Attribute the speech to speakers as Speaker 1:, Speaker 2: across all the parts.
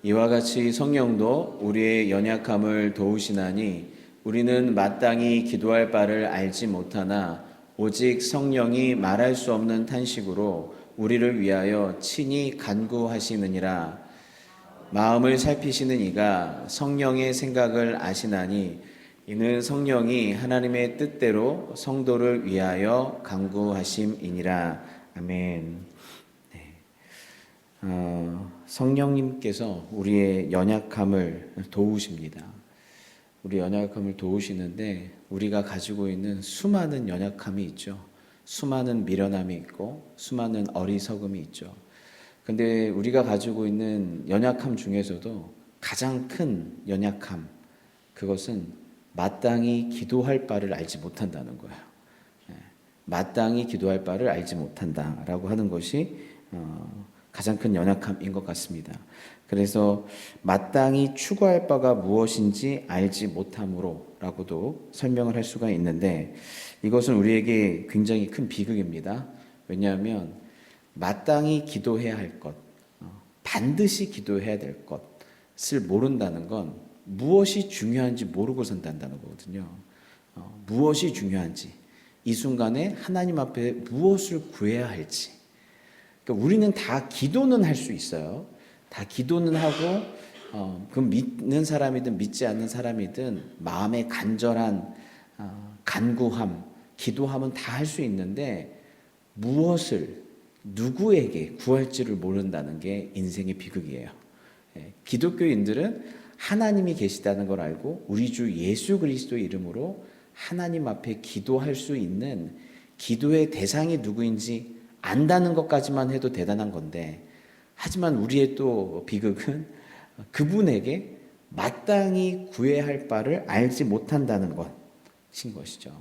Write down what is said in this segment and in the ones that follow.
Speaker 1: 이와 같이 성령도 우리의 연약함을 도우시나니 우리는 마땅히 기도할 바를 알지 못하나 오직 성령이 말할 수 없는 탄식으로 우리를 위하여 친히 간구하시느니라. 마음을 살피시는 이가 성령의 생각을 아시나니 이는 성령이 하나님의 뜻대로 성도를 위하여 간구하심이니라. 아멘. 성령님께서 우리의 연약함을 도우십니다. 우리 연약함을 도우시는데 우리가 가지고 있는 수많은 연약함이 있죠. 수많은 미련함이 있고 수많은 어리석음이 있죠. 근데 우리가 가지고 있는 연약함 중에서도 가장 큰 연약함, 그것은 마땅히 기도할 바를 알지 못한다는 거예요. 마땅히 기도할 바를 알지 못한다라고 하는 것이 가장 큰 연약함인 것 같습니다. 그래서 마땅히 추구할 바가 무엇인지 알지 못함으로 라고도 설명을 할 수가 있는데, 이것은 우리에게 굉장히 큰 비극입니다. 왜냐하면 마땅히 기도해야 할 것, 반드시 기도해야 될 것을 모른다는 건 무엇이 중요한지 모르고 산다는 거거든요. 무엇이 중요한지, 이 순간에 하나님 앞에 무엇을 구해야 할지. 그러니까 우리는 다 기도는 할 수 있어요. 다 기도는 하고, 그 믿는 사람이든 믿지 않는 사람이든 마음의 간절한 간구함, 기도함은 다 할 수 있는데 무엇을 누구에게 구할지를 모른다는 게 인생의 비극이에요. 기독교인들은 하나님이 계시다는 걸 알고 우리 주 예수 그리스도의 이름으로 하나님 앞에 기도할 수 있는 기도의 대상이 누구인지 안다는 것까지만 해도 대단한 건데, 하지만 우리의 또 비극은 그분에게 마땅히 구해야 할 바를 알지 못한다는 것인 것이죠.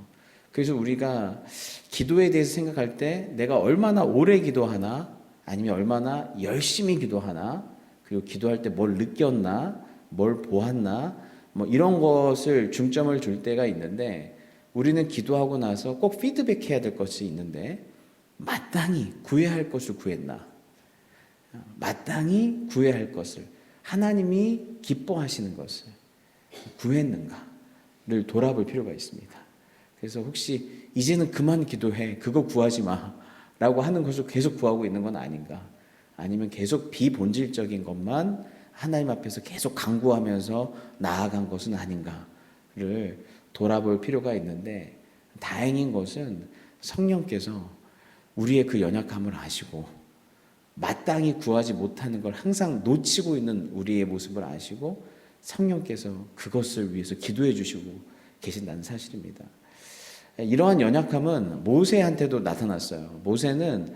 Speaker 1: 그래서 우리가 기도에 대해서 생각할 때 내가 얼마나 오래 기도하나, 아니면 얼마나 열심히 기도하나, 그리고 기도할 때 뭘 느꼈나, 뭘 보았나, 뭐 이런 것을 중점을 줄 때가 있는데, 우리는 기도하고 나서 꼭 피드백해야 될 것이 있는데, 마땅히 구해야 할 것을 구했나, 마땅히 구해야 할 것을, 하나님이 기뻐하시는 것을 구했는가를 돌아볼 필요가 있습니다. 그래서 혹시 이제는 그만 기도해, 그거 구하지 마 라고 하는 것을 계속 구하고 있는 건 아닌가, 아니면 계속 비본질적인 것만 하나님 앞에서 계속 간구하면서 나아간 것은 아닌가를 돌아볼 필요가 있는데, 다행인 것은 성령께서 우리의 그 연약함을 아시고 마땅히 구하지 못하는 걸 항상 놓치고 있는 우리의 모습을 아시고 성령께서 그것을 위해서 기도해 주시고 계신다는 사실입니다. 이러한 연약함은 모세한테도 나타났어요. 모세는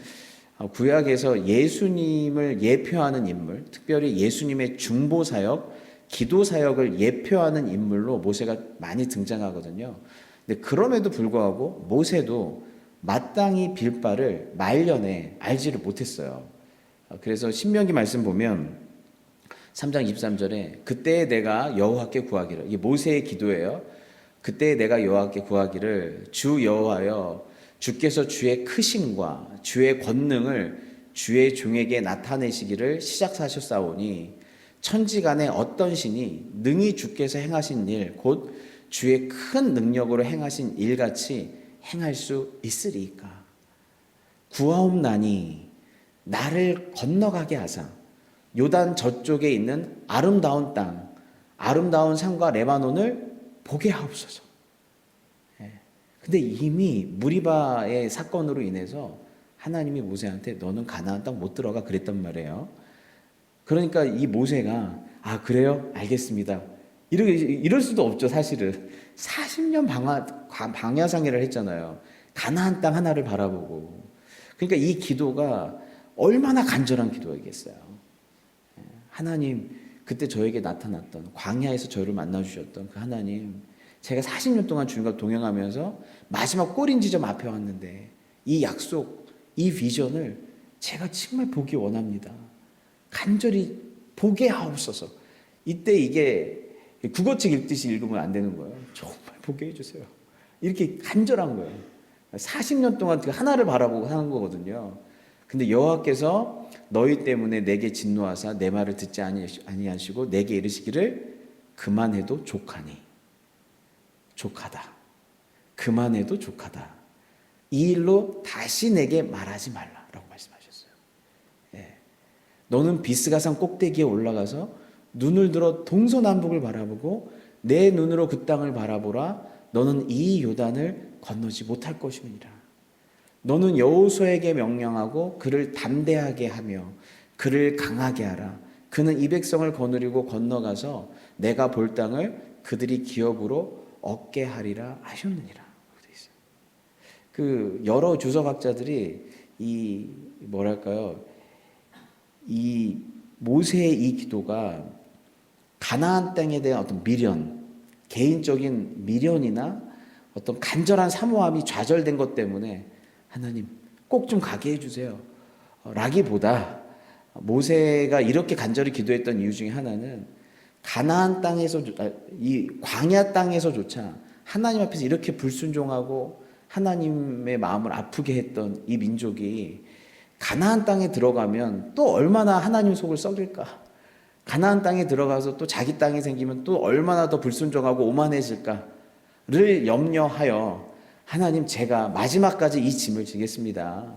Speaker 1: 구약에서 예수님을 예표하는 인물, 특별히 예수님의 중보사역, 기도사역을 예표하는 인물로 모세가 많이 등장하거든요. 근데 그럼에도 불구하고 모세도 마땅히 빌 바를 말년에 알지를 못했어요. 그래서 신명기 말씀 보면 3장 23절에 그때 내가 여호와께 구하기를, 이게 모세의 기도예요. 그때 내가 여호와께 구하기를 주 여호와여, 주께서 주의 크심과 주의 권능을 주의 종에게 나타내시기를 시작하셨사오니 천지간에 어떤 신이 능히 주께서 행하신 일, 곧 주의 큰 능력으로 행하신 일같이 행할 수 있으리이까. 구하옵나니 나를 건너가게 하사 요단 저쪽에 있는 아름다운 땅, 아름다운 산과 레바논을 보게 하옵소서. 근데 이미 무리바의 사건으로 인해서 하나님이 모세한테 너는 가나안 땅 못 들어가 그랬단 말이에요. 그러니까 이 모세가 아 그래요? 알겠습니다. 이럴 수도 없죠. 사실은 40년 방야상회를 했잖아요. 가나안 땅 하나를 바라보고. 그러니까 이 기도가 얼마나 간절한 기도이겠어요. 하나님, 그때 저에게 나타났던, 광야에서 저를 만나주셨던 그 하나님, 제가 40년 동안 주님과 동행하면서 마지막 꼬린 지점 앞에 왔는데 이 약속, 이 비전을 제가 정말 보기 원합니다. 간절히 보게 하옵소서. 이때 이게 국어책 읽듯이 읽으면 안 되는 거예요. 정말 보게 해주세요. 이렇게 간절한 거예요. 40년 동안 그 하나를 바라보고 사는 거거든요. 근데 여호와께서 너희 때문에 내게 진노하사 내 말을 듣지 아니하시고 내게 이르시기를 그만해도 족하니. 족하다. 그만해도 족하다. 이 일로 다시 내게 말하지 말라라고 말씀하셨어요. 예. 너는 비스가산 꼭대기에 올라가서 눈을 들어 동서남북을 바라보고 내 눈으로 그 땅을 바라보라. 너는 이 요단을 건너지 못할 것임이니라. 너는 여호수아에게 명령하고 그를 담대하게 하며 그를 강하게 하라. 그는 이 백성을 거느리고 건너가서 내가 볼 땅을 그들이 기업으로 얻게 하리라 하셨느니라. 그 여러 주석학자들이 이 뭐랄까요, 이 모세의 이 기도가 가나안 땅에 대한 어떤 미련, 개인적인 미련이나 어떤 간절한 사모함이 좌절된 것 때문에 하나님 꼭 좀 가게 해주세요 라기보다, 모세가 이렇게 간절히 기도했던 이유 중에 하나는 가나안 땅에서, 이 광야 땅에서조차 하나님 앞에서 이렇게 불순종하고 하나님의 마음을 아프게 했던 이 민족이 가나안 땅에 들어가면 또 얼마나 하나님 속을 썩일까, 가나안 땅에 들어가서 또 자기 땅이 생기면 또 얼마나 더 불순종하고 오만해질까를 염려하여 하나님, 제가 마지막까지 이 짐을 지겠습니다.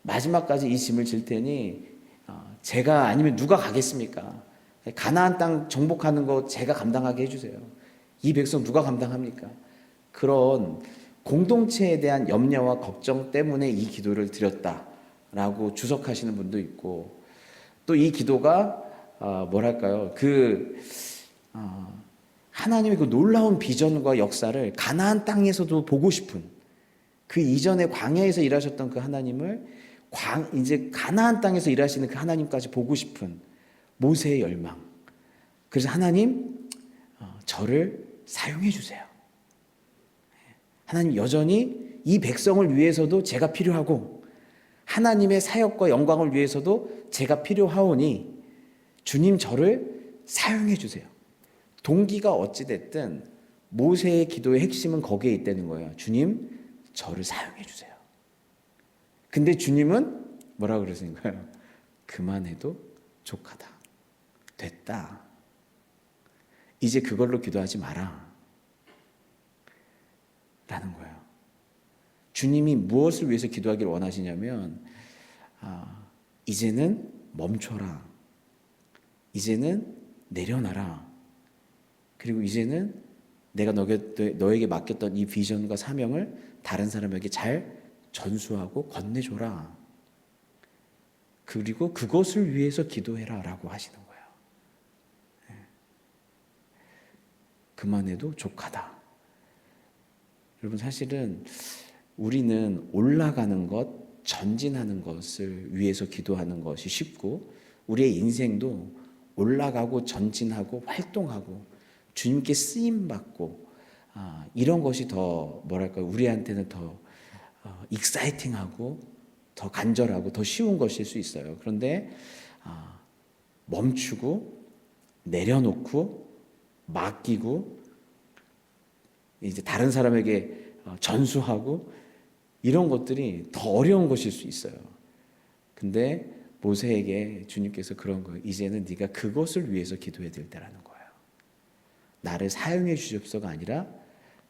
Speaker 1: 마지막까지 이 짐을 질 테니 제가 아니면 누가 가겠습니까? 가나안 땅 정복하는 거 제가 감당하게 해주세요. 이 백성 누가 감당합니까? 그런 공동체에 대한 염려와 걱정 때문에 이 기도를 드렸다라고 주석하시는 분도 있고, 또 이 기도가 뭐랄까요, 하나님의 그 놀라운 비전과 역사를 가나안 땅에서도 보고 싶은, 그 이전에 광야에서 일하셨던 그 하나님을 이제 가나안 땅에서 일하시는 그 하나님까지 보고 싶은 모세의 열망. 그래서 하나님, 저를 사용해 주세요. 하나님, 여전히 이 백성을 위해서도 제가 필요하고 하나님의 사역과 영광을 위해서도 제가 필요하오니 주님, 저를 사용해 주세요. 동기가 어찌됐든 모세의 기도의 핵심은 거기에 있다는 거예요. 주님, 저를 사용해 주세요. 근데 주님은 뭐라 그러시는 거예요? 그만해도 족하다. 됐다. 이제 그걸로 기도하지 마라. 라는 거예요. 주님이 무엇을 위해서 기도하기를 원하시냐면, 이제는 멈춰라. 이제는 내려놔라. 그리고 이제는 내가 너에게 맡겼던 이 비전과 사명을 다른 사람에게 잘 전수하고 건네줘라. 그리고 그것을 위해서 기도해라 라고 하시는 거예요. 그만해도 족하다. 여러분, 사실은 우리는 올라가는 것, 전진하는 것을 위해서 기도하는 것이 쉽고, 우리의 인생도 올라가고 전진하고 활동하고 주님께 쓰임받고 이런 것이 더 뭐랄까요, 우리한테는 더 익사이팅하고 더 간절하고 더 쉬운 것일 수 있어요. 그런데 멈추고 내려놓고 맡기고 이제 다른 사람에게 전수하고 이런 것들이 더 어려운 것일 수 있어요. 근데 모세에게 주님께서 그런 거예요. 이제는 네가 그것을 위해서 기도해야 될 때라는 거예요. 나를 사용해 주십시오가 아니라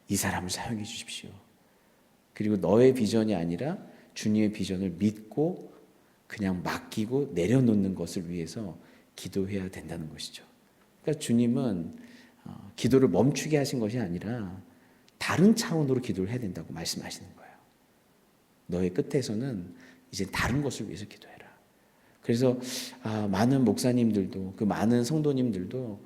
Speaker 1: 이 사람을 사용해 주십시오. 그리고 너의 비전이 아니라 주님의 비전을 믿고 그냥 맡기고 내려놓는 것을 위해서 기도해야 된다는 것이죠. 그러니까 주님은 기도를 멈추게 하신 것이 아니라 다른 차원으로 기도를 해야 된다고 말씀하시는 거예요. 너의 끝에서는 이제 다른 것을 위해서 기도해라. 그래서 많은 목사님들도, 그 많은 성도님들도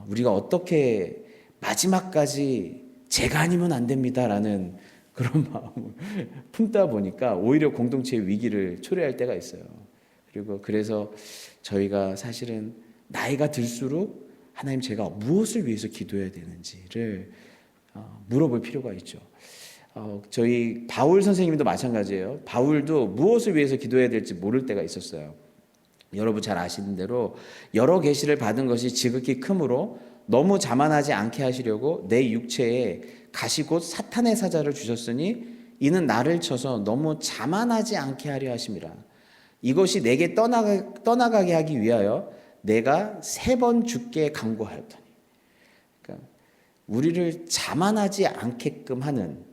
Speaker 1: 우리가 어떻게 마지막까지 제가 아니면 안 됩니다라는 그런 마음을 품다 보니까 오히려 공동체의 위기를 초래할 때가 있어요. 그리고 그래서 저희가 사실은 나이가 들수록 하나님, 제가 무엇을 위해서 기도해야 되는지를 물어볼 필요가 있죠. 저희 바울 선생님도 마찬가지예요. 바울도 무엇을 위해서 기도해야 될지 모를 때가 있었어요. 여러분 잘 아시는 대로 여러 계시를 받은 것이 지극히 크므로 너무 자만하지 않게 하시려고 내 육체에 가시 곧 사탄의 사자를 주셨으니 이는 나를 쳐서 너무 자만하지 않게 하려 하심이라. 이것이 내게 떠나가게 하기 위하여 내가 3번 주께 간구하였더니. 그러니까 우리를 자만하지 않게끔 하는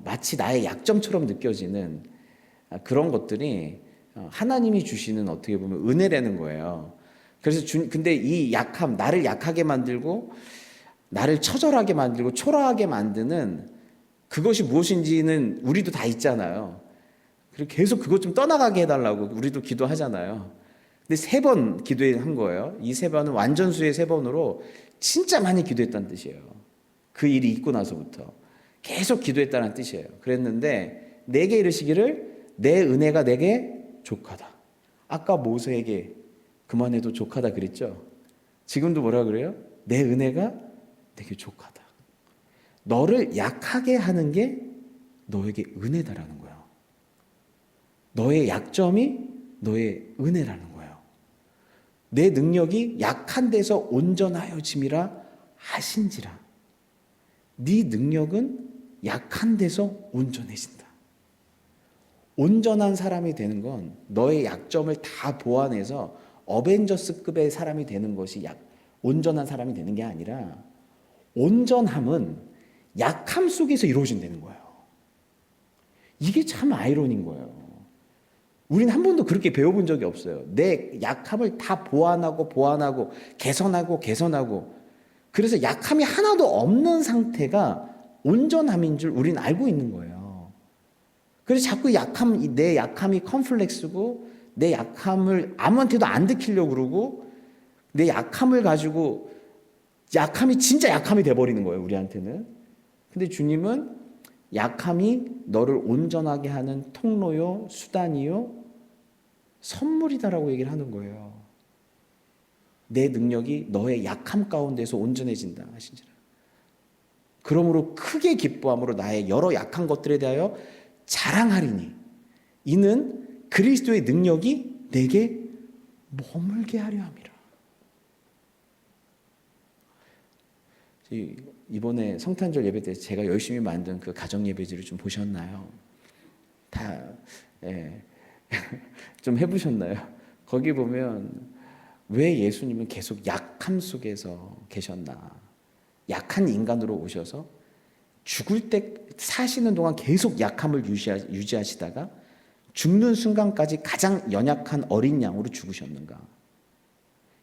Speaker 1: 마치 나의 약점처럼 느껴지는 그런 것들이 하나님이 주시는 어떻게 보면 은혜라는 거예요. 그래서 근데 이 약함, 나를 약하게 만들고 나를 처절하게 만들고 초라하게 만드는 그것이 무엇인지는 우리도 다 있잖아요. 그리고 계속 그것 좀 떠나가게 해달라고 우리도 기도하잖아요. 근데 3번 기도한 거예요. 이 3번은 완전수의 3번으로 진짜 많이 기도했다는 뜻이에요. 그 일이 있고 나서부터 계속 기도했다는 뜻이에요. 그랬는데 내게 이르시기를 내 은혜가 내게 족하다. 아까 모세에게 그만해도 족하다 그랬죠. 지금도 뭐라 그래요? 내 은혜가 되게 족하다. 너를 약하게 하는 게 너에게 은혜다라는 거예요. 너의 약점이 너의 은혜라는 거예요. 내 능력이 약한 데서 온전하여짐이라 하신지라. 네 능력은 약한 데서 온전해진다. 온전한 사람이 되는 건 너의 약점을 다 보완해서 어벤져스급의 사람이 되는 것이 온전한 사람이 되는 게 아니라 온전함은 약함 속에서 이루어진다는 거예요. 이게 참 아이러니인 거예요. 우리는 한 번도 그렇게 배워본 적이 없어요. 내 약함을 다 보완하고 개선하고 그래서 약함이 하나도 없는 상태가 온전함인 줄 우리는 알고 있는 거예요. 그래서 자꾸 내 약함이 컴플렉스고 내 약함을 아무한테도 안 들키려고 그러고 내 약함을 가지고 약함이 진짜 약함이 돼버리는 거예요, 우리한테는. 근데 주님은 약함이 너를 온전하게 하는 통로요, 수단이요, 선물이다라고 얘기를 하는 거예요. 내 능력이 너의 약함 가운데서 온전해진다 하신지라. 그러므로 크게 기뻐함으로 나의 여러 약한 것들에 대하여 자랑하리니 이는 그리스도의 능력이 내게 머물게 하려 함이라. 이번에 성탄절 예배 때 제가 열심히 만든 그 가정 예배지를 좀 보셨나요? 다 좀 해보셨나요? 거기 보면 왜 예수님은 계속 약함 속에서 계셨나? 약한 인간으로 오셔서 죽을 때 사시는 동안 계속 약함을 유지하시다가 죽는 순간까지 가장 연약한 어린 양으로 죽으셨는가?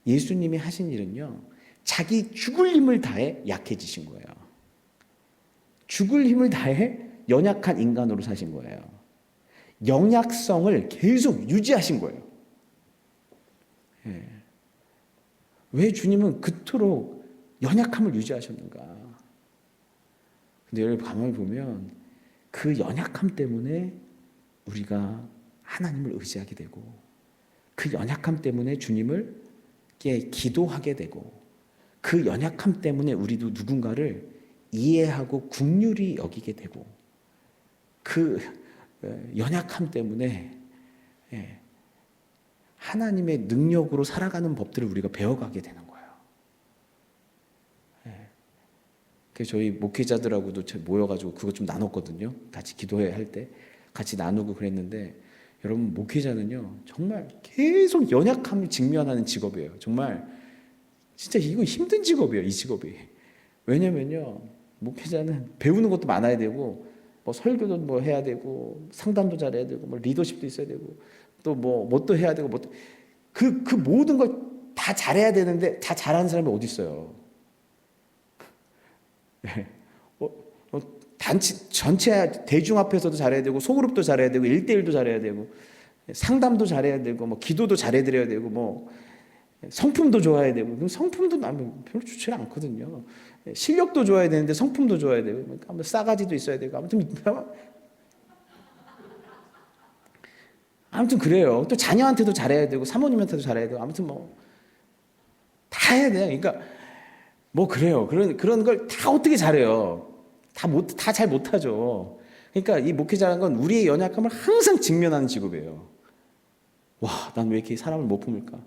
Speaker 1: 예수님이 하신 일은요, 자기 죽을 힘을 다해 약해지신 거예요. 죽을 힘을 다해 연약한 인간으로 사신 거예요. 영약성을 계속 유지하신 거예요. 왜 주님은 그토록 연약함을 유지하셨는가? 근데 여러분 가만히 보면 그 연약함 때문에 우리가 하나님을 의지하게 되고 그 연약함 때문에 주님을 기도하게 되고 그 연약함 때문에 우리도 누군가를 이해하고 긍휼히 여기게 되고 그 연약함 때문에 하나님의 능력으로 살아가는 법들을 우리가 배워가게 되는 거예요. 그래서 저희 목회자들하고도 모여가지고 그거 좀 나눴거든요. 같이 기도해야 할 때 같이 나누고 그랬는데 여러분 목회자는요 정말 계속 연약함을 직면하는 직업이에요. 정말 진짜 이거 힘든 직업이에요. 이 직업이. 왜냐면요 목회자는 배우는 것도 많아야 되고 뭐 설교도 뭐 해야 되고 상담도 잘해야 되고 뭐 리더십도 있어야 되고 또 뭣도 해야 되고 그 모든 걸 다 잘해야 되는데 다 잘하는 사람이 어디 있어요? 단체 전체 대중 앞에서도 잘해야 되고 소그룹도 잘해야 되고 1대1도 잘해야 되고 상담도 잘해야 되고 뭐 기도도 잘해드려야 되고 뭐 성품도 좋아야 되고 그럼 성품도 나면 별로 좋지 않거든요. 실력도 좋아야 되는데 성품도 좋아야 되고 싸가지도 있어야 되고 아무튼 그래요. 또 자녀한테도 잘해야 되고 사모님한테도 잘해야 되고 아무튼 다 해야 돼요. 그러니까 그래요. 그런 걸 다 어떻게 잘해요. 다 잘 못하죠. 그러니까 이 목회자라는 건 우리의 연약함을 항상 직면하는 직업이에요. 와, 난 왜 이렇게 사람을 못 품을까?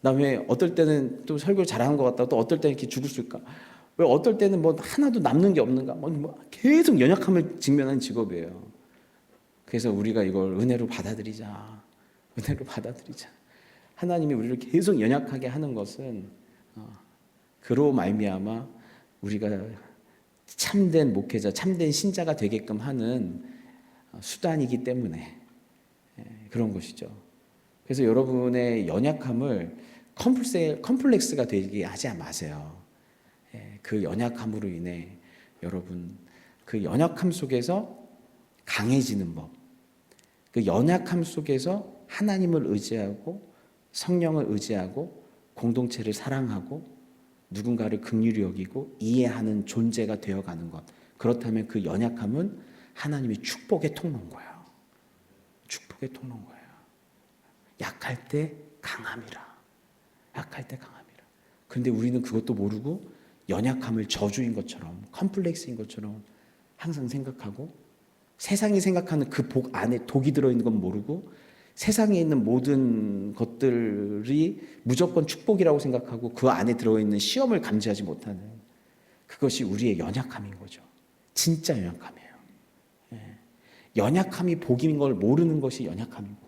Speaker 1: 난 왜 어떨 때는 또 설교를 잘하는 것 같다. 또 어떨 때는 이렇게 죽을 수 있을까? 왜 어떨 때는 하나도 남는 게 없는가? 계속 연약함을 직면하는 직업이에요. 그래서 우리가 이걸 은혜로 받아들이자. 은혜로 받아들이자. 하나님이 우리를 계속 연약하게 하는 것은 그로 말미암아 우리가 참된 목회자, 참된 신자가 되게끔 하는 수단이기 때문에 그런 것이죠. 그래서 여러분의 연약함을 컴플렉스가 되게 하지 마세요. 그 연약함으로 인해 여러분 그 연약함 속에서 강해지는 법, 그 연약함 속에서 하나님을 의지하고 성령을 의지하고 공동체를 사랑하고 누군가를 긍휼히 여기고 이해하는 존재가 되어가는 것. 그렇다면 그 연약함은 하나님의 축복의 통로인 거예요. 축복의 통로인 거예요. 약할 때 강함이라. 약할 때 강함이라. 그런데 우리는 그것도 모르고 연약함을 저주인 것처럼 컴플렉스인 것처럼 항상 생각하고 세상이 생각하는 그 복 안에 독이 들어있는 건 모르고 세상에 있는 모든 것들이 무조건 축복이라고 생각하고 그 안에 들어있는 시험을 감지하지 못하는 그것이 우리의 연약함인 거죠. 진짜 연약함이에요. 연약함이 복인 걸 모르는 것이 연약함이고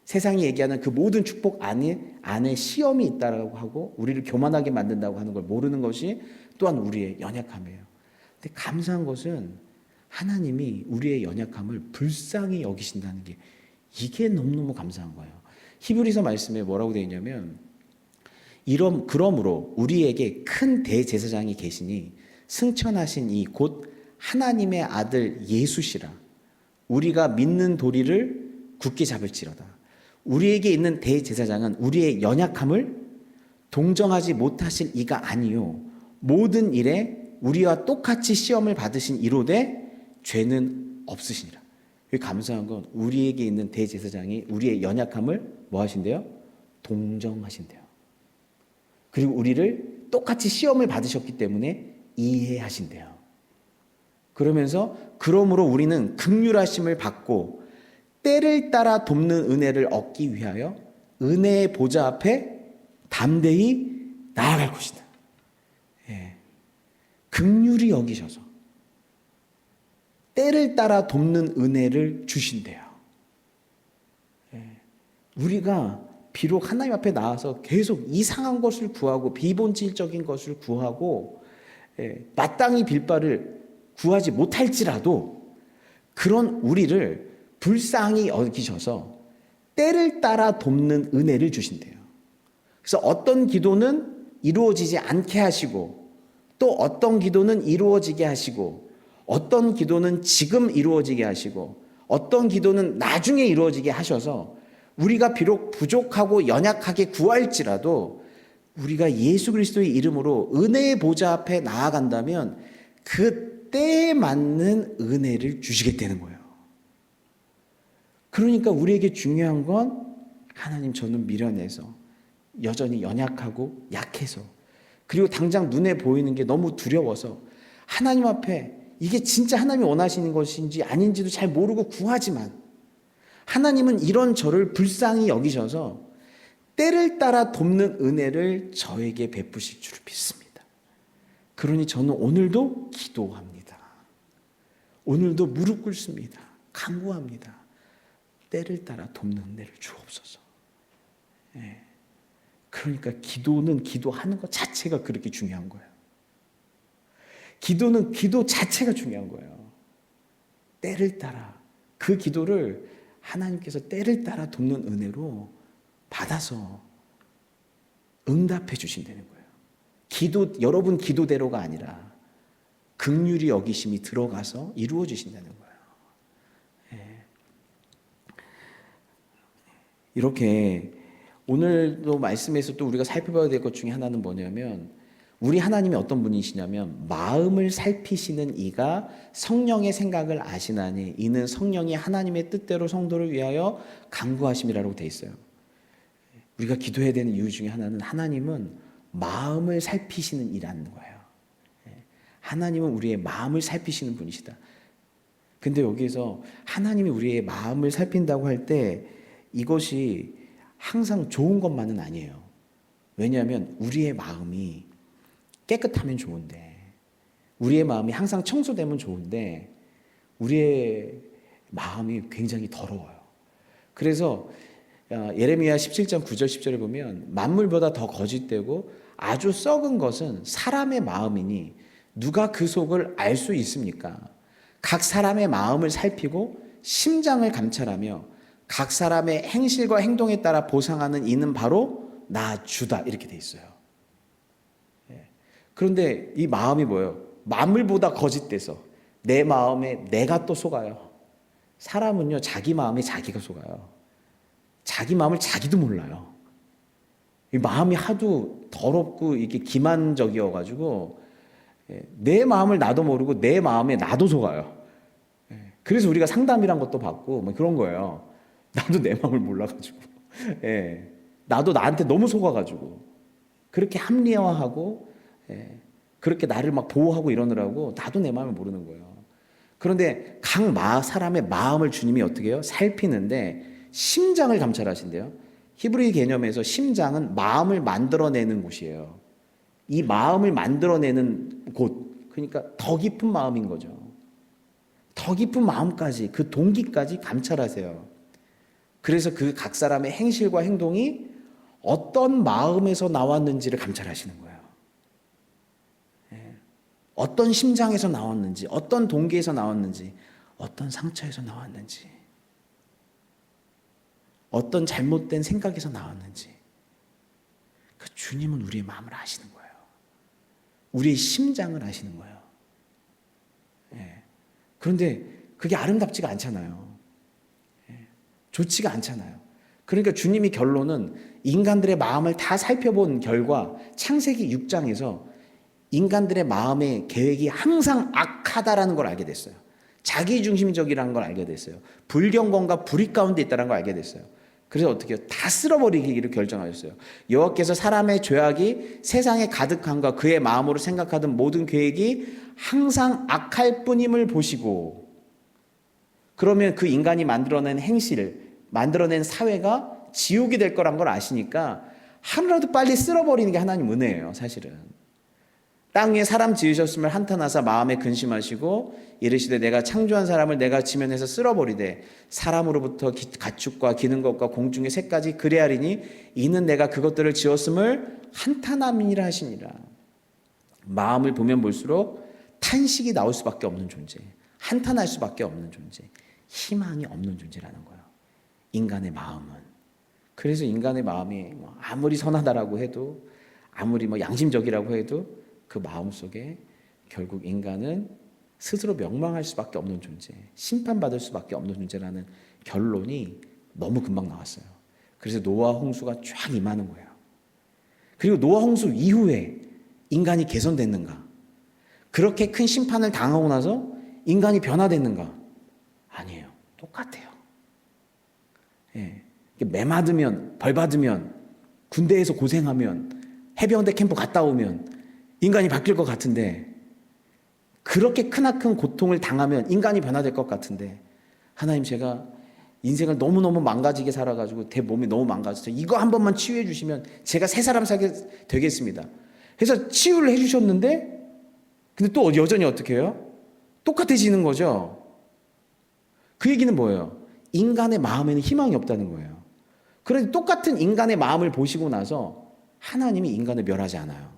Speaker 1: 세상이 얘기하는 그 모든 축복 안에 시험이 있다고 하고 우리를 교만하게 만든다고 하는 걸 모르는 것이 또한 우리의 연약함이에요. 근데 감사한 것은 하나님이 우리의 연약함을 불쌍히 여기신다는 게 이게 너무너무 감사한 거예요. 히브리서 말씀에 뭐라고 되어 있냐면 그러므로 우리에게 큰 대제사장이 계시니 승천하신 이 곧 하나님의 아들 예수시라. 우리가 믿는 도리를 굳게 잡을지로다. 우리에게 있는 대제사장은 우리의 연약함을 동정하지 못하실 이가 아니요 모든 일에 우리와 똑같이 시험을 받으신 이로되 죄는 없으시니라. 감사한 건 우리에게 있는 대제사장이 우리의 연약함을 뭐 하신대요? 동정하신대요. 그리고 우리를 똑같이 시험을 받으셨기 때문에 이해하신대요. 그러면서 그러므로 우리는 긍휼하심을 받고 때를 따라 돕는 은혜를 얻기 위하여 은혜의 보좌 앞에 담대히 나아갈 것이다. 긍휼히 여기셔서 때를 따라 돕는 은혜를 주신대요. 우리가 비록 하나님 앞에 나와서 계속 이상한 것을 구하고 비본질적인 것을 구하고 마땅히 빌 바를 구하지 못할지라도 그런 우리를 불쌍히 여기셔서 때를 따라 돕는 은혜를 주신대요. 그래서 어떤 기도는 이루어지지 않게 하시고 또 어떤 기도는 이루어지게 하시고 어떤 기도는 지금 이루어지게 하시고 어떤 기도는 나중에 이루어지게 하셔서 우리가 비록 부족하고 연약하게 구할지라도 우리가 예수 그리스도의 이름으로 은혜의 보좌 앞에 나아간다면 그 때에 맞는 은혜를 주시겠다는 거예요. 그러니까 우리에게 중요한 건 하나님 저는 미련해서 여전히 연약하고 약해서 그리고 당장 눈에 보이는 게 너무 두려워서 하나님 앞에 이게 진짜 하나님이 원하시는 것인지 아닌지도 잘 모르고 구하지만 하나님은 이런 저를 불쌍히 여기셔서 때를 따라 돕는 은혜를 저에게 베푸실 줄 믿습니다. 그러니 저는 오늘도 기도합니다. 오늘도 무릎 꿇습니다. 간구합니다. 때를 따라 돕는 은혜를 주옵소서. 그러니까 기도는 기도하는 것 자체가 그렇게 중요한 거예요. 기도는 기도 자체가 중요한 거예요. 때를 따라 그 기도를 하나님께서 때를 따라 돕는 은혜로 받아서 응답해 주신다는 거예요. 여러분 기도대로가 아니라 긍휼히 여기심이 들어가서 이루어 주신다는 거예요. 이렇게 오늘도 말씀에서 또 우리가 살펴봐야 될 것 중에 하나는 뭐냐면 우리 하나님이 어떤 분이시냐면 마음을 살피시는 이가 성령의 생각을 아시나니 이는 성령이 하나님의 뜻대로 성도를 위하여 간구하심이라고 돼 있어요. 우리가 기도해야 되는 이유 중에 하나는 하나님은 마음을 살피시는 이라는 거예요. 하나님은 우리의 마음을 살피시는 분이시다. 근데 여기에서 하나님이 우리의 마음을 살핀다고 할 때 이것이 항상 좋은 것만은 아니에요. 왜냐하면 우리의 마음이 깨끗하면 좋은데 우리의 마음이 항상 청소되면 좋은데 우리의 마음이 굉장히 더러워요. 그래서 예레미야 17장 9절 10절에 보면 만물보다 더 거짓되고 아주 썩은 것은 사람의 마음이니 누가 그 속을 알 수 있습니까? 각 사람의 마음을 살피고 심장을 감찰하며 각 사람의 행실과 행동에 따라 보상하는 이는 바로 나 주다, 이렇게 돼 있어요. 그런데 이 마음이 뭐예요? 만물보다 거짓돼서 내 마음에 내가 또 속아요. 사람은요, 자기 마음에 자기가 속아요. 자기 마음을 자기도 몰라요. 이 마음이 하도 더럽고 이게 기만적이어가지고 내 마음을 나도 모르고 내 마음에 나도 속아요. 그래서 우리가 상담이란 것도 받고 뭐 그런 거예요. 나도 내 마음을 몰라가지고, 나도 나한테 너무 속아가지고 그렇게 합리화하고, 그렇게 나를 막 보호하고 이러느라고 나도 내 마음을 모르는 거예요. 그런데 각 사람의 마음을 주님이 어떻게 해요? 살피는데 심장을 감찰하신대요. 히브리 개념에서 심장은 마음을 만들어내는 곳이에요. 이 마음을 만들어내는 곳, 그러니까 더 깊은 마음인 거죠. 더 깊은 마음까지, 그 동기까지 감찰하세요. 그래서 그 각 사람의 행실과 행동이 어떤 마음에서 나왔는지를 감찰하시는 거예요. 어떤 심장에서 나왔는지, 어떤 동기에서 나왔는지, 어떤 상처에서 나왔는지, 어떤 잘못된 생각에서 나왔는지. 그 주님은 우리의 마음을 아시는 거예요. 우리의 심장을 아시는 거예요. 그런데 그게 아름답지가 않잖아요. 좋지가 않잖아요. 그러니까 주님이 결론은 인간들의 마음을 다 살펴본 결과 창세기 6장에서 인간들의 마음의 계획이 항상 악하다라는 걸 알게 됐어요. 자기중심적이라는 걸 알게 됐어요. 불경건과 불의 가운데 있다는 걸 알게 됐어요. 그래서 어떻게 해요? 다 쓸어버리기를 결정하셨어요. 여호와께서 사람의 죄악이 세상에 가득함과 그의 마음으로 생각하던 모든 계획이 항상 악할 뿐임을 보시고, 그러면 그 인간이 만들어낸 행실, 만들어낸 사회가 지옥이 될 거란 걸 아시니까 하루라도 빨리 쓸어버리는 게 하나님 은혜예요, 사실은. 땅 위에 사람 지으셨음을 한탄하사 마음에 근심하시고 이르시되 내가 창조한 사람을 내가 지면에서 쓸어버리되 사람으로부터 가축과 기는 것과 공중의 새까지 그래하리니 이는 내가 그것들을 지었음을 한탄함이니라 하시니라. 마음을 보면 볼수록 탄식이 나올 수밖에 없는 존재, 한탄할 수밖에 없는 존재, 희망이 없는 존재라는 거예요, 인간의 마음은. 그래서 인간의 마음이 아무리 선하다라고 해도, 아무리 양심적이라고 해도 그 마음 속에 결국 인간은 스스로 멸망할 수밖에 없는 존재, 심판받을 수밖에 없는 존재라는 결론이 너무 금방 나왔어요. 그래서 노아 홍수가 쫙 임하는 거예요. 그리고 노아 홍수 이후에 인간이 개선됐는가? 그렇게 큰 심판을 당하고 나서 인간이 변화됐는가? 아니에요. 똑같아요. 매 맞으면, 벌 받으면, 군대에서 고생하면, 해병대 캠프 갔다 오면 인간이 바뀔 것 같은데, 그렇게 크나큰 고통을 당하면 인간이 변화될 것 같은데, 하나님, 제가 인생을 너무너무 망가지게 살아가지고 내 몸이 너무 망가졌어요. 이거 한 번만 치유해 주시면 제가 새 사람 살게 되겠습니다. 그래서 치유를 해 주셨는데, 근데 또 여전히 어떻게 해요? 똑같아지는 거죠. 그 얘기는 뭐예요? 인간의 마음에는 희망이 없다는 거예요. 그런데 똑같은 인간의 마음을 보시고 나서 하나님이 인간을 멸하지 않아요.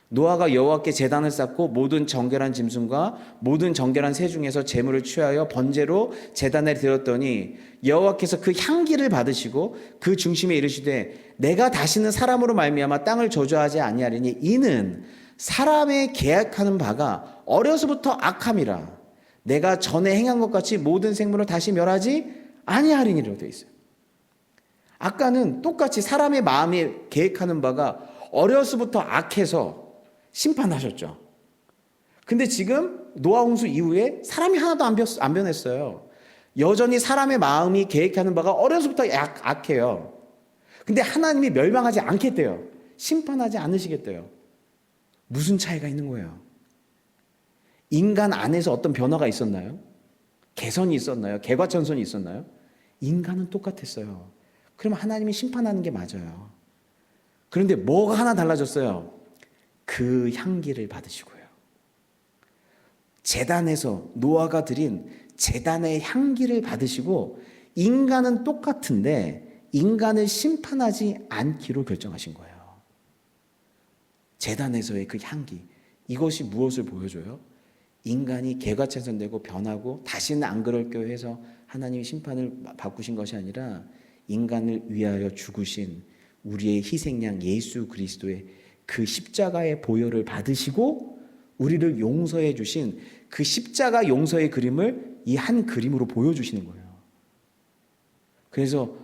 Speaker 1: 노아가 여호와께 제단을 쌓고 모든 정결한 짐승과 모든 정결한 새 중에서 제물을 취하여 번제로 제단에 드렸더니 여호와께서 그 향기를 받으시고 그 중심에 이르시되 내가 다시는 사람으로 말미암아 땅을 저주하지 아니하리니 이는 사람의 계약하는 바가 어려서부터 악함이라. 내가 전에 행한 것 같이 모든 생물을 다시 멸하지 아니하리니라고 되어 있어요. 아까는 똑같이 사람의 마음에 계획하는 바가 어려서부터 악해서 심판하셨죠. 근데 지금 노아 홍수 이후에 사람이 하나도 안 변했어요. 여전히 사람의 마음이 계획하는 바가 어려서부터 악해요. 근데 하나님이 멸망하지 않겠대요. 심판하지 않으시겠대요. 무슨 차이가 있는 거예요? 인간 안에서 어떤 변화가 있었나요? 개선이 있었나요? 개과천선이 있었나요? 인간은 똑같았어요. 그러면 하나님이 심판하는 게 맞아요. 그런데 뭐가 하나 달라졌어요? 그 향기를 받으시고요. 제단에서 노아가 드린 제단의 향기를 받으시고 인간은 똑같은데 인간을 심판하지 않기로 결정하신 거예요. 제단에서의 그 향기, 이것이 무엇을 보여줘요? 인간이 개과천선되고 변하고 다시는 안 그럴게요 해서 하나님이 심판을 바꾸신 것이 아니라 인간을 위하여 죽으신 우리의 희생양 예수 그리스도의 그 십자가의 보혈을 받으시고 우리를 용서해 주신 그 십자가 용서의 그림을 이 한 그림으로 보여주시는 거예요. 그래서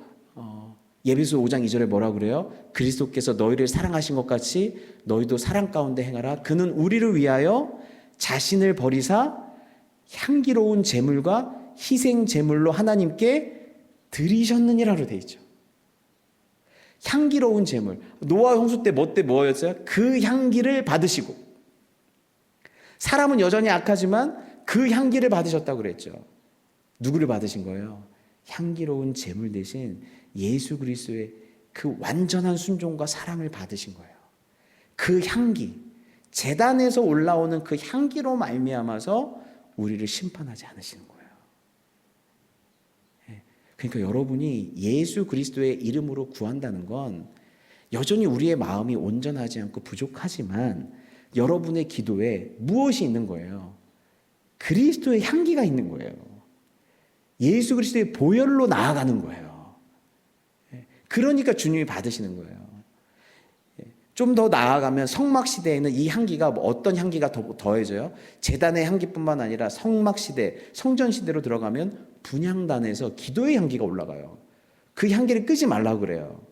Speaker 1: 예배소 5장 2절에 뭐라고 그래요? 그리스도께서 너희를 사랑하신 것 같이 너희도 사랑 가운데 행하라. 그는 우리를 위하여 자신을 버리사 향기로운 제물과 희생 제물로 하나님께 드리셨느니라로 돼 있죠. 향기로운 제물. 노아 홍수 때 뭐였어요? 그 향기를 받으시고. 사람은 여전히 악하지만 그 향기를 받으셨다고 그랬죠. 누구를 받으신 거예요? 향기로운 제물 대신 예수 그리스도의 그 완전한 순종과 사랑을 받으신 거예요. 그 향기, 제단에서 올라오는 그 향기로 말미암아서 우리를 심판하지 않으시는 거예요. 그러니까 여러분이 예수 그리스도의 이름으로 구한다는 건 여전히 우리의 마음이 온전하지 않고 부족하지만 여러분의 기도에 무엇이 있는 거예요? 그리스도의 향기가 있는 거예요. 예수 그리스도의 보혈로 나아가는 거예요. 그러니까 주님이 받으시는 거예요. 좀 더 나아가면 성막 시대에는 이 향기가 어떤 향기가 더해져요? 제단의 향기뿐만 아니라 성막 시대, 성전 시대로 들어가면 분향단에서 기도의 향기가 올라가요. 그 향기를 끄지 말라고 그래요.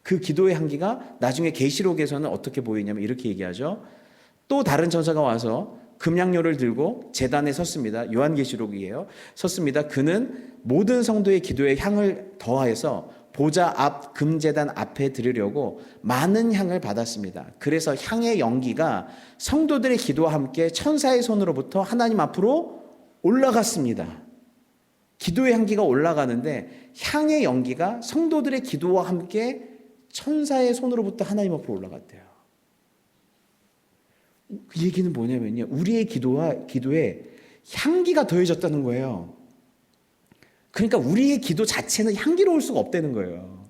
Speaker 1: 그 기도의 향기가 나중에 계시록에서는 어떻게 보이냐면 이렇게 얘기하죠. 또 다른 천사가 와서 금향료를 들고 제단에 섰습니다. 요한계시록이에요. 섰습니다. 그는 모든 성도의 기도에 향을 더하여서 보좌 앞 금제단 앞에 드리려고 많은 향을 받았습니다. 그래서 향의 연기가 성도들의 기도와 함께 천사의 손으로부터 하나님 앞으로 올라갔습니다. 기도의 향기가 올라가는데 향의 연기가 성도들의 기도와 함께 천사의 손으로부터 하나님 앞으로 올라갔대요. 그 얘기는 뭐냐면요. 우리의 기도에 향기가 더해졌다는 거예요. 그러니까 우리의 기도 자체는 향기로울 수가 없다는 거예요.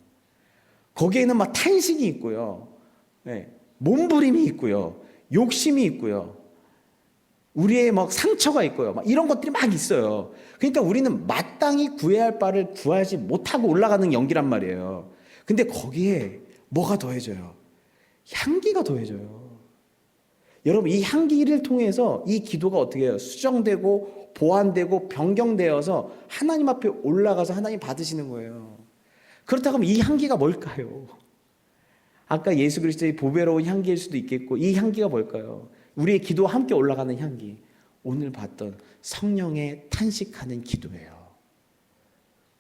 Speaker 1: 거기에는 막 탄식이 있고요. 몸부림이 있고요. 욕심이 있고요. 우리의 막 상처가 있고요. 막 이런 것들이 막 있어요. 그러니까 우리는 마땅히 구해야 할 바를 구하지 못하고 올라가는 연기란 말이에요. 근데 거기에 뭐가 더해져요? 향기가 더해져요. 여러분, 이 향기를 통해서 이 기도가 어떻게 해요? 수정되고 보완되고 변경되어서 하나님 앞에 올라가서 하나님 받으시는 거예요. 그렇다고 하면 이 향기가 뭘까요? 아까 예수 그리스도의 보배로운 향기일 수도 있겠고 이 향기가 뭘까요? 우리의 기도와 함께 올라가는 향기. 오늘 봤던 성령의 탄식하는 기도예요.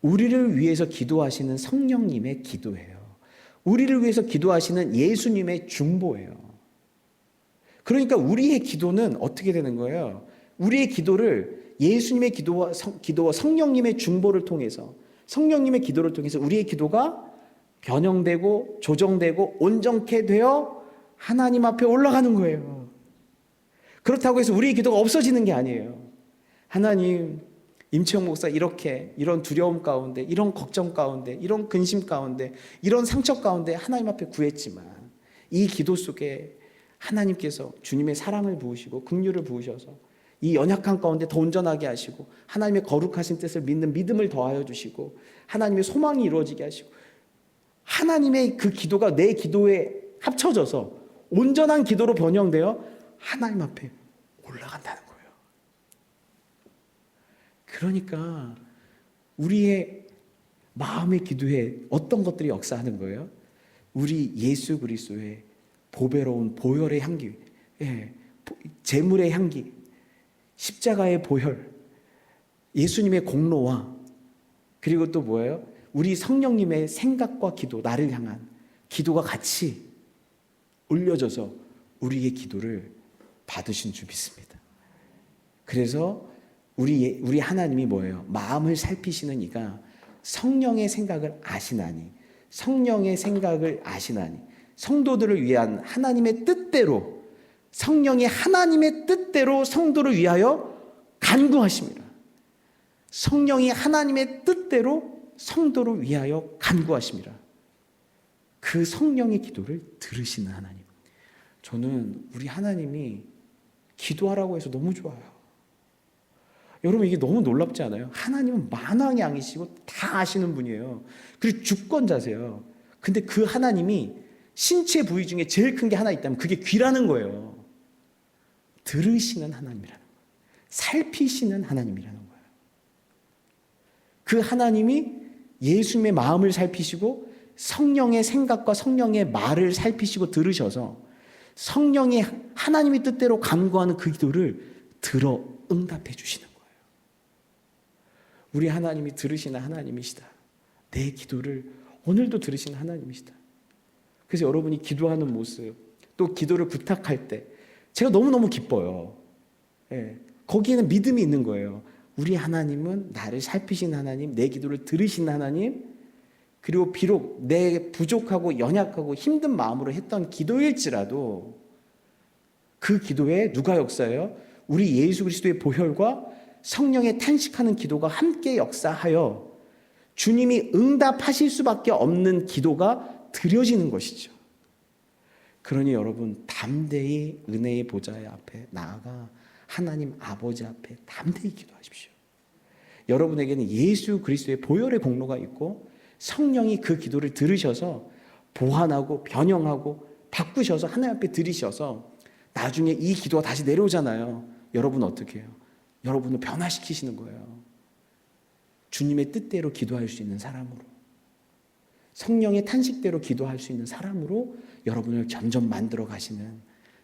Speaker 1: 우리를 위해서 기도하시는 성령님의 기도예요. 우리를 위해서 기도하시는 예수님의 중보예요. 그러니까 우리의 기도는 어떻게 되는 거예요? 우리의 기도를 예수님의 기도와 성령님의 중보를 통해서 성령님의 기도를 통해서 우리의 기도가 변형되고 조정되고 온전케 되어 하나님 앞에 올라가는 거예요. 그렇다고 해서 우리의 기도가 없어지는 게 아니에요. 하나님, 임채영 목사 이런 두려움 가운데, 이런 걱정 가운데, 이런 근심 가운데, 이런 상처 가운데 하나님 앞에 구했지만 이 기도 속에 하나님께서 주님의 사랑을 부으시고 긍휼을 부으셔서 이 연약한 가운데 더 온전하게 하시고 하나님의 거룩하신 뜻을 믿는 믿음을 더하여 주시고 하나님의 소망이 이루어지게 하시고 하나님의 그 기도가 내 기도에 합쳐져서 온전한 기도로 변형되어 하나님 앞에 올라간다는 거예요. 그러니까 우리의 마음의 기도에 어떤 것들이 역사하는 거예요? 우리 예수 그리스도의 보배로운 보혈의 향기, 제물의 향기, 십자가의 보혈, 예수님의 공로와 그리고 또 뭐예요? 우리 성령님의 생각과 기도, 나를 향한 기도가 같이 올려져서 우리의 기도를 받으신 줄 믿습니다. 그래서 우리 하나님이 뭐예요? 마음을 살피시는 이가 성령의 생각을 아시나니, 성령의 생각을 아시나니, 성도들을 위한 하나님의 뜻대로, 성령이 하나님의 뜻대로 성도를 위하여 간구하십니다. 성령이 하나님의 뜻대로 성도를 위하여 간구하심이라. 그 성령의 기도를 들으시는 하나님. 저는 우리 하나님이 기도하라고 해서 너무 좋아요. 여러분, 이게 너무 놀랍지 않아요? 하나님은 만왕의 양이시고 다 아시는 분이에요. 그리고 주권자세요. 근데 그 하나님이 신체 부위 중에 제일 큰 게 하나 있다면 그게 귀라는 거예요. 들으시는 하나님이라는 거예요. 살피시는 하나님이라는 거예요. 그 하나님이 예수님의 마음을 살피시고 성령의 생각과 성령의 말을 살피시고 들으셔서 성령이 하나님의 뜻대로 간구하는 그 기도를 들어 응답해 주시는 거예요. 우리 하나님이 들으시는 하나님이시다. 내 기도를 오늘도 들으시는 하나님이시다. 그래서 여러분이 기도하는 모습, 또 기도를 부탁할 때 제가 너무너무 기뻐요. 예, 거기에는 믿음이 있는 거예요. 우리 하나님은 나를 살피신 하나님, 내 기도를 들으신 하나님, 그리고 비록 내 부족하고 연약하고 힘든 마음으로 했던 기도일지라도 그 기도에 누가 역사해요? 우리 예수 그리스도의 보혈과 성령의 탄식하는 기도가 함께 역사하여 주님이 응답하실 수밖에 없는 기도가 드려지는 것이죠. 그러니 여러분, 담대히 은혜의 보좌의 앞에 나아가 하나님 아버지 앞에 담대히 기도하십시오. 여러분에게는 예수 그리스도의 보혈의 공로가 있고 성령이 그 기도를 들으셔서 보완하고 변형하고 바꾸셔서 하나님 앞에 들이셔서 나중에 이 기도가 다시 내려오잖아요. 여러분 어떻게 해요? 여러분을 변화시키시는 거예요. 주님의 뜻대로 기도할 수 있는 사람으로, 성령의 탄식대로 기도할 수 있는 사람으로 여러분을 점점 만들어 가시는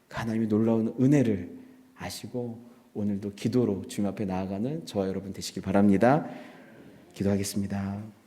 Speaker 1: 그 하나님의 놀라운 은혜를 아시고 오늘도 기도로 주님 앞에 나아가는 저와 여러분 되시길 바랍니다. 기도하겠습니다.